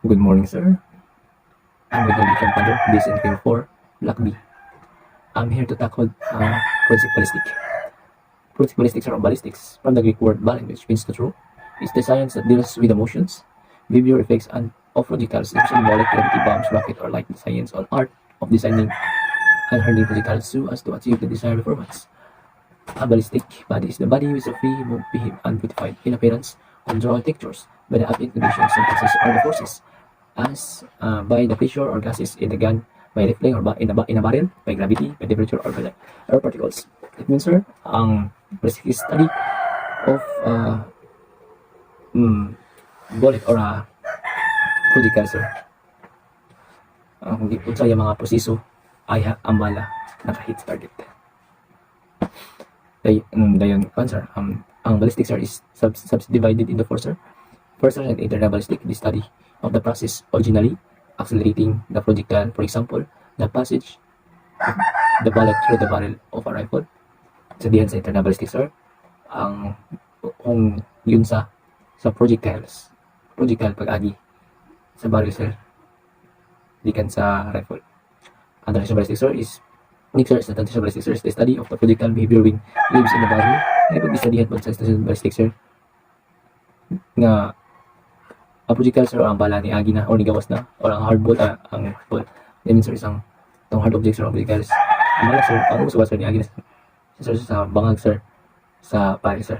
Good morning, sir. I'm with the Father, this in Film 4, Block B. I'm here to tackle forensic ballistic. Forensic ballistics are ballistics, from the Greek word balin, which means to throw. It's the science that deals with emotions, behavior effects, and of projectiles, such symbolic gravity bombs, rocket, or light science on art of designing and hurling projectiles so as to achieve the desired performance. A ballistic body is the body which is free, behave, and beautified in appearance, control textures by the applied conditions, synthesis, or the forces as by the pressure or gases in the gun, by reflecting or in a barrel, by gravity, by temperature, or by the air particles. It means, sir, ang basic study of bullet or projectile, sir. Kung unsa yung mga proseso ay ang bala naka-hit target. Dayon, sir, ang ballistic, sir, is subdivided into four, sir. First, sir, internal ballistic, the study of the process originally accelerating the projectile. For example, the passage of the bullet through the barrel of a rifle. Sa diyan sa internal ballistic, sir, ang kung yun sa projectile pag-agi sa barrel, sir, dikan sa rifle. Ang traditional ballistic, sir, is next, sir, sa traditional ballistic, sir, is the study of the projectile behavior when lives in the body. Ay pag-studyhan po sa traditional ballistic, sir, nga ang projectile, sir, ang bala ni agi na o ni gawas na o ang hard ball, ang ball. That means, sir, isang itong hard objects or projectiles. Ang bala, sir, ang usawas, sir, ni agi na sir, sa bangag, sir, sa pare, sir.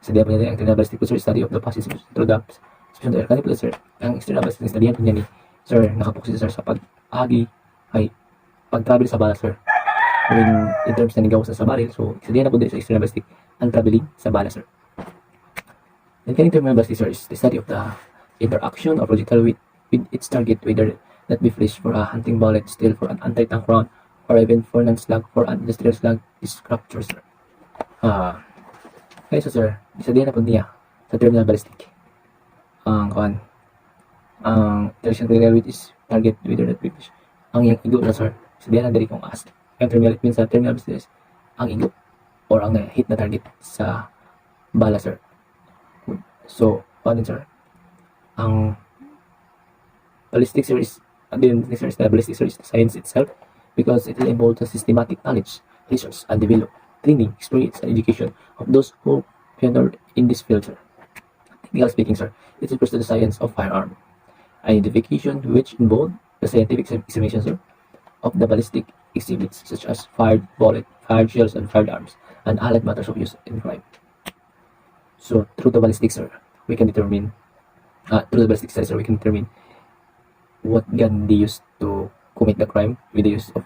Sa diya po niya ang external ballistic, sir, study of the passage through the suspension of the air canopy, sir. Ang external ballistic studyhan po niya ni sir, nakapokus, sir, sa pag-agi ay pag-travel sa bala, sir. When in terms na nigawas sa barrel, so studyhan na po din sa external ballistic ang traveling sa bala, sir. Then internal ballistic, sir, is the study of the interaction of projectile with its target, whether that be flesh for a hunting bullet, steel for an anti-tank round, or even for non-slug for an industrial slug is capture, sir. Kaya so, sir, isa din na po niya sa terminal ballistic. Ang direction critical with is target, whether that be flesh. Ang yung igo na, sir, isa din na dari kong as. Ang terminal, it means sa terminal ballistic, ang igo or ang hit na target sa bala, sir. So, ano, sir? Ang ballistic, sir, is the ballistic, sir, is the science itself because it will involve the systematic knowledge, research, and develop, training, experience, and education of those who pioneered in this field, sir. Technically speaking, sir, it refers to the science of firearm identification, which involve the scientific examination, sir, of the ballistic exhibits such as fired bullet, fired shells, and fired arms, and allied matters of use in crime. So, through the ballistic, sir, we can determine what gun they used to commit the crime with the use of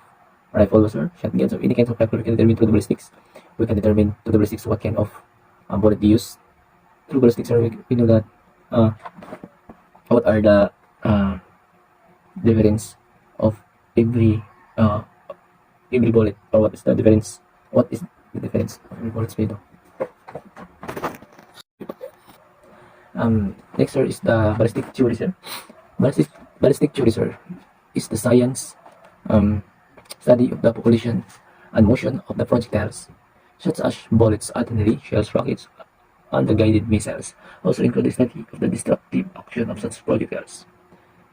rifle, sir, shotgun. So, any kinds of rifle we can determine through the ballistics. We can determine through the ballistics what kind of bullet they use. Through ballistics, sir, we know that what are the difference of every bullet, or what is the difference of every bullet's made of. Next, sir, is the ballistic theory, sir. Ballistic theory, sir, is the science study of the population and motion of the projectiles, such as bullets, artillery, shells, rockets, and the guided missiles. Also include the study of the destructive action of such projectiles.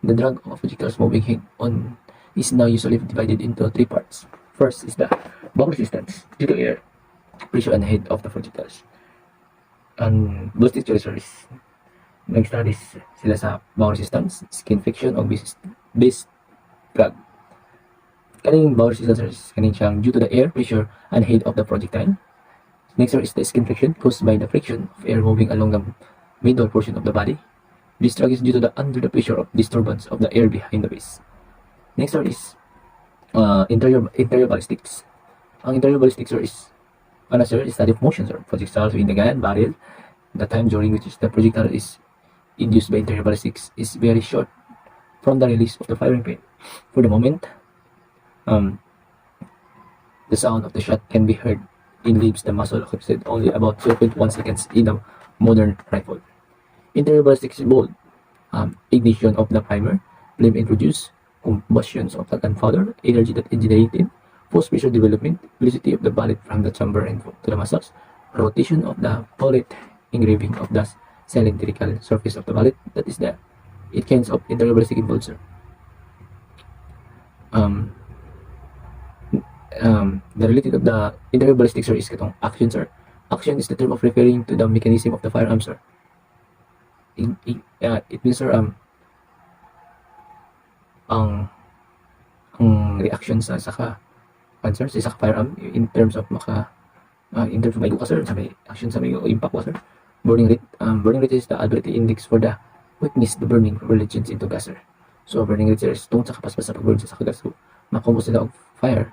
The drag of projectiles moving head on is now usually divided into three parts. First is the bomb resistance due to air pressure and head of the projectiles. And ballistic theory, sir, is nag-studies sila sa bow resistance, skin friction, o base drag. Kaning bow resistance, sir, is kaning siyang due to the air pressure and head of the projectile. Next, sir, is the skin friction caused by the friction of air moving along the middle portion of the body. This drag is due to the under the pressure of disturbance of the air behind the base. Next, sir, is interior ballistics. Ang interior ballistics, sir, is study of motion, sir. Projectiles in the gun barrel, the time during which the projectile is induced by interior ballistics is very short from the release of the firing pin. For the moment, the sound of the shot can be heard in leaves the muzzle occupied only about 0.1 seconds in a modern rifle. Interior ballistics involve ignition of the primer, flame introduced, combustions of the gunpowder, energy that is generated, force pressure development, velocity of the bullet from the chamber and to the muzzles, rotation of the bullet, engraving of the cylindrical surface of the bullet, that is the 8 kinds of interior ballistic involved, sir. The related of the interior ballistic, sir, is katong action, sir. Action is the term of referring to the mechanism of the firearm, sir. It means, sir, ang reaction sa saka answer sa saka firearm in terms of may duka, sir, sa may action sa may impact, sir. Burning rate is the ability index for the quickness the burning relations into gas, sir. So burning rate, sir, is tungkol sa kapaspas sa pag-burn sa gas, so makumbos sila og fire.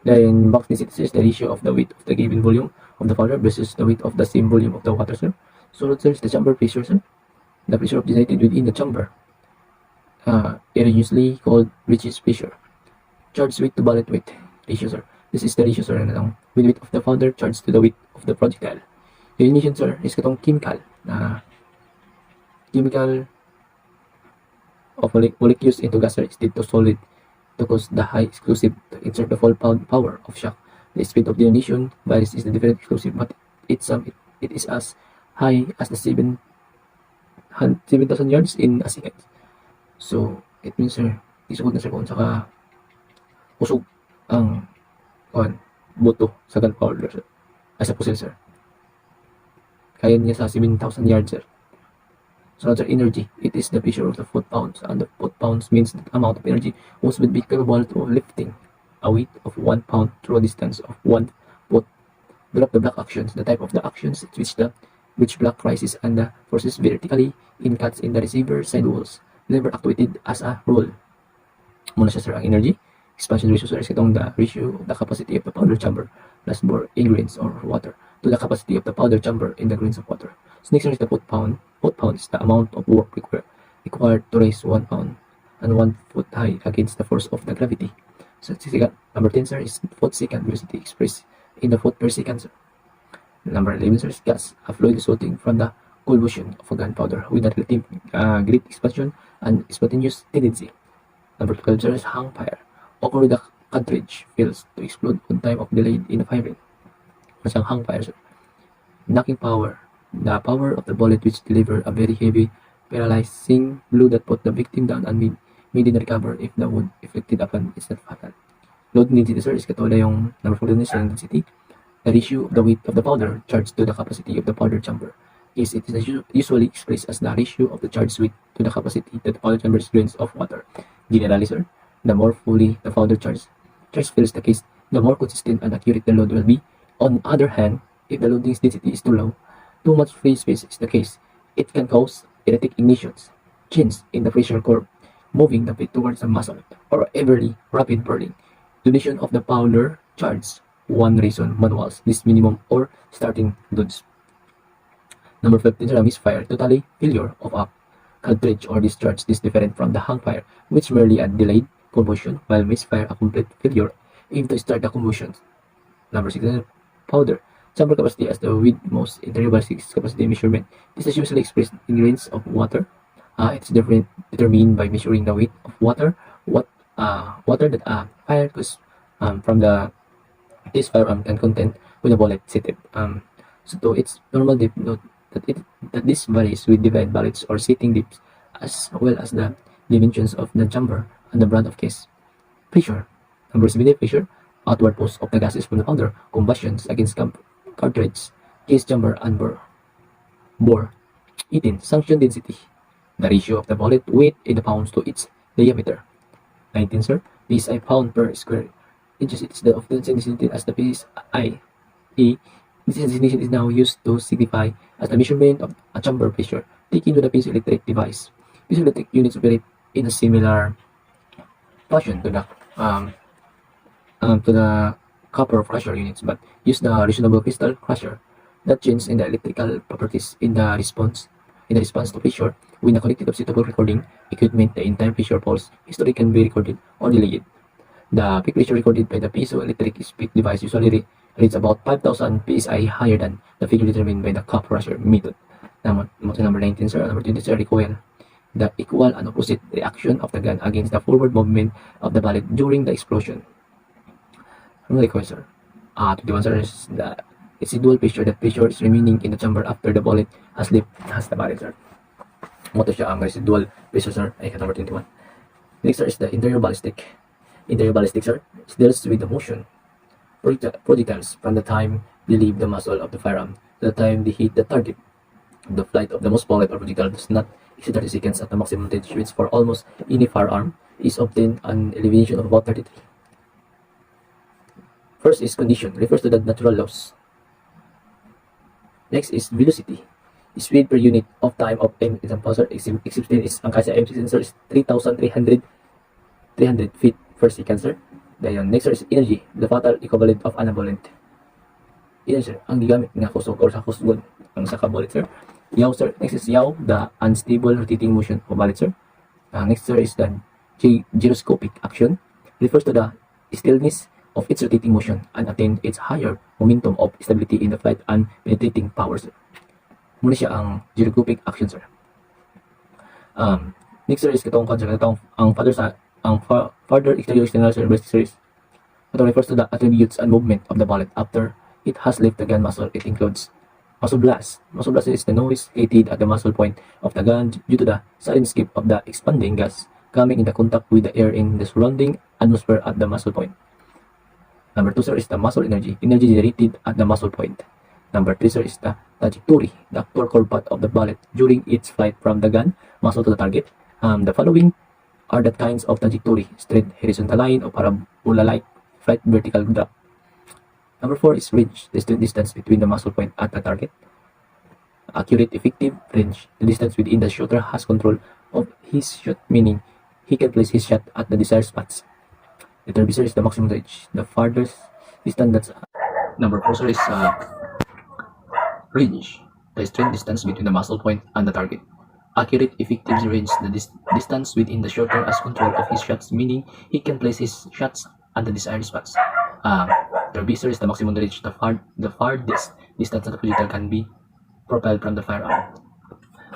Then box density is the ratio of the weight of the given volume of the powder versus the weight of the same volume of the water, sir. So sir, is the chamber pressure, sir. The pressure designated within the chamber, erroneously called Ritchie's pressure. Charge weight to bullet weight ratio, sir. This is the ratio, sir, with weight of the powder charged to the weight of the projectile. Elimination, sir, is katong chemical of molecules into gas, sir, instead to solid to cause the high explosive to insert the full power of shock. The speed of detonation varies is the different explosive, but it is as high as the 7,000 yards in a second. So it means, sir, isugod na, sir, kung saka usog ang buto sa gunpowder, sir, as a puzzle, sir. Kaya niya sa 7,000 yards, sir. So sir, energy, it is the pressure of the foot-pounds, and the foot-pounds means the amount of energy which would be capable to lifting a weight of 1 pound through a distance of 1 foot. Develop the block actions, the type of the actions which block rises and the forces vertically in cuts in the receiver sidewalls, never actuated as a rule. Muna siya, sir, ang energy. Expansion ratio, sir, is itong the ratio of the capacity of the powder chamber plus more ingredients or water to the capacity of the powder chamber in the grains of water. So next, sir, is the foot pound. Foot pound is the amount of work required to raise 1 pound and 1 foot high against the force of the gravity. So number 10, sir, is foot second velocity expressed in the foot per second, sir. Number 11, sir, is gas, a fluid resulting from the combustion of a gunpowder with a relative great expansion and spontaneous tendency. Number 12, sir, is hang fire, occur with the cartridge fails to explode on time of delay in firing. Masang hang fire, sir. Knocking power, the power of the bullet which deliver a very heavy paralyzing blow that put the victim down and made it recover if the wound inflicted upon is not fatal. Load density, sir, is katulad yung number 14 is density, the ratio of the weight of the powder charged to the capacity of the powder chamber. It is usually expressed as the ratio of the charged weight to the capacity that the powder chamber's grains of water. Generally, sir, the more fully the powder charge fills the case, the more consistent and accurate the load will be. On the other hand, if the loading density is too low, too much free space is the case, it can cause erratic ignitions, change in the pressure curve, moving the bit towards a muscle, or everly rapid burning. Donation of the powder charge, one reason manuals, this minimum or starting loads. Number 15, sir, misfire, totally failure of a cartridge or discharge. This different from the hang fire, which merely a delayed combustion, while misfire a complete failure aim to start the combustion. Number 16, powder chamber capacity as the with most interior ballistic capacity measurement. This is usually expressed in grains of water. It's determined by measuring the weight of water that fire from this firearm can contain with a bullet seated. So it's normal to note that this varies with divide bullets or seating dips, as well as the dimensions of the chamber and the brand of case. Pressure. Number 17, pressure, outward pulse of the gases from the powder, combustions against cartridge, case chamber, and bore. 18, sanction density, the ratio of the bullet weight in the pounds to its diameter. 19, sir, PSI pound per square inches. It is often designated as the PSI. This designation is now used to signify as the measurement of a chamber pressure taken with a piezoelectric device. Piezoelectric units operate in a similar fashion to the copper crusher units, but use the reasonable crystal crusher that changes in the electrical properties in the response to pressure. When connected to suitable recording equipment, the entire pressure pulse history can be recorded or delayed. The peak pressure recorded by the piezoelectric speed device usually reads about 5,000 psi higher than the figure determined by the copper crusher method. Number 19, sir. Number 20, sir, recoil, the equal and opposite reaction of the gun against the forward movement of the bullet during the explosion. Recoil, sir. 21, sir, is the residual pressure, that pressure is remaining in the chamber after the bullet has left the barrel, sir. Moto siya ang residual pressure, sir, ay number 21. Next, sir, is the interior ballistic. Interior ballistic, sir, deals with the motion projectiles from the time they leave the muzzle of the firearm to the time they hit the target. The flight of the most bullet or projectile does not exceed 30 seconds at the maximum range, which for almost any firearm is obtained an elevation of about 33. First is condition, refers to the natural laws. Next is velocity, speed per unit of time of aim. Example, sir, X15 is, ang kaya sa M16, sir, is 3,300 feet per second, sir. Then, next, sir, is energy, the fatal equivalent of an bullet. Yan, sir, ang gigamit nga kusog or sa kusgon ang sa bullet, sir. Yaw, sir. Next is yaw, the unstable rotating motion of bullet, sir. Next, sir, is the gyroscopic action, refers to the stillness of its rotating motion and attain its higher momentum of stability in the flight and penetrating power, sir. Muna siya ang gyroscopic action, sir. Next, sir, is katong concept, ang further external, sir, ballistic series. Ito refers to the attributes and movement of the bullet after it has left the gun muzzle. It includes muzzle blast. Muzzle blast is the noise created at the muzzle point of the gun due to the sudden escape of the expanding gas coming into contact with the air in the surrounding atmosphere at the muzzle point. Number 2, sir, is the muzzle energy generated at the muzzle point. Number 3, sir, is the trajectory, the actual curve path of the bullet during its flight from the gun muzzle to the target. The following are the kinds of trajectory: straight horizontal line or parabola-like flight, vertical drop. Number 4 is range, the distance between the muzzle point at the target. Accurate effective range, the distance within the shooter has control of his shot, meaning he can place his shot at the desired spots. The third, sir, is the maximum range, the farthest distance that's... Number 4, sir, is range, the straight distance between the muzzle point and the target. Accurate effective range, the distance within the shooter has control of his shots, meaning he can place his shots at the desired spots. The sir, is the maximum range, the farthest distance that the projectile can be propelled from the firearm.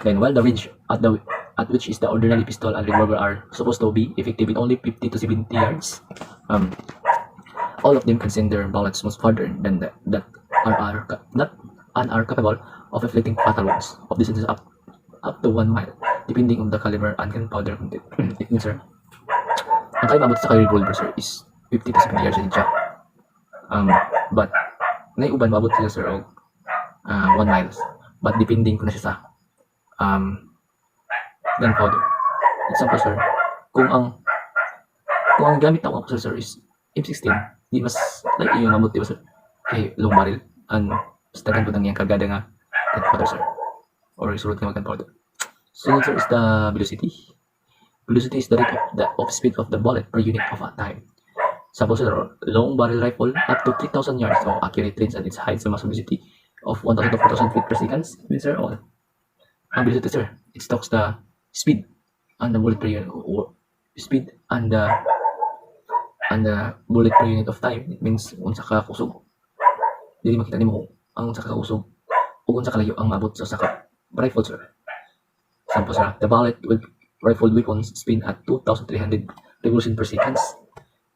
Then, while the range at which is the ordinary pistol and revolver are supposed to be effective in only 50 to 70 yards, all of them can send their bullets much farther than that and are capable of inflicting fatal wounds of distances up to 1 mile, depending on the caliber and gunpowder content. It means, sir, ang kaya mabot sa revolver, sir, is 50 to 70 yards siya. But naiuban mabot sila, sir, og 1 miles. But depending ko na siya sa gunpowder. Example, sir, kung ang gamit ako, sir, is M16, di mas like yung mabot, diba, sir, kay long barrel and stagan po nang yung kargada nga gunpowder, sir, or surut nga gunpowder. Sunod, sir, is the velocity. Velocity is the rate of speed of the bullet per unit of a time. Suppose, sir, long barrel rifle up to 3,000 yards, so accurate range at its height, so mass velocity of 1,000 to 4,000 feet per second. Means, sir, all. Ang velocity, sir, it stocks the speed and the bullet per unit, or speed and the bullet per unit of time. It means unsa ka kusog, dili makita nimo ang unsa ka kusog o unsa kalayo ang maabot sa saka rifle, sir. Example, sir, the bullet with rifled weapons spin at 2,300 revolution per second.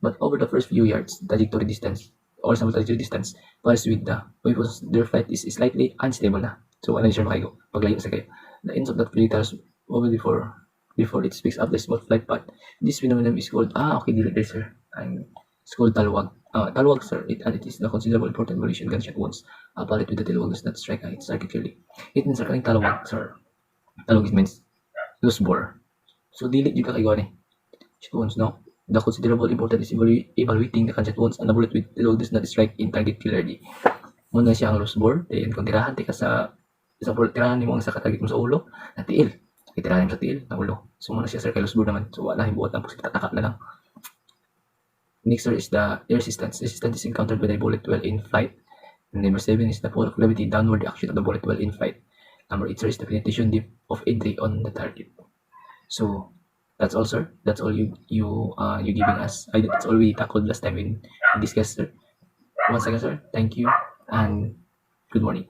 But over the first few yards, the trajectory distance or some trajectory distance varies with the weapons. Their flight is slightly unstable na. So, ano siya makayo? Paglayo sa kayo. The ends of that projectiles over before it speaks up the smooth flight path. This phenomenon is called, there, sir. It's called talwag. Talwag, sir, it is the considerable important variation gunshot wounds. A bullet with the talwag does not strike its target clearly. It means, sir, kaning talwag, sir. Talwag means loose bore. So, dili juga kayo ni shot wounds, no? The considerable importance is evaluating the gunshot wounds and the bullet with the load does not strike in target clearly. Muna siya ang loose bore. Then, kung tirahan ka sa tirahan mo ang sa target mo sa ulo, na tiil. Tirahan mo sa tiil, na ulo. So, muna siya, sir, kay loose bore naman. So, wala hibuot lang po siya, tataka na lang. Next, sir, is the air resistance. Resistance is encountered by the bullet while in flight. And number 7 is the pull of gravity, downward action of the bullet while in flight. Number 8, sir, is the penetration depth of entry on the target. So, that's all, sir. That's all you giving us. That's all we tackled last time in this case, sir. Once again, sir, thank you and good morning.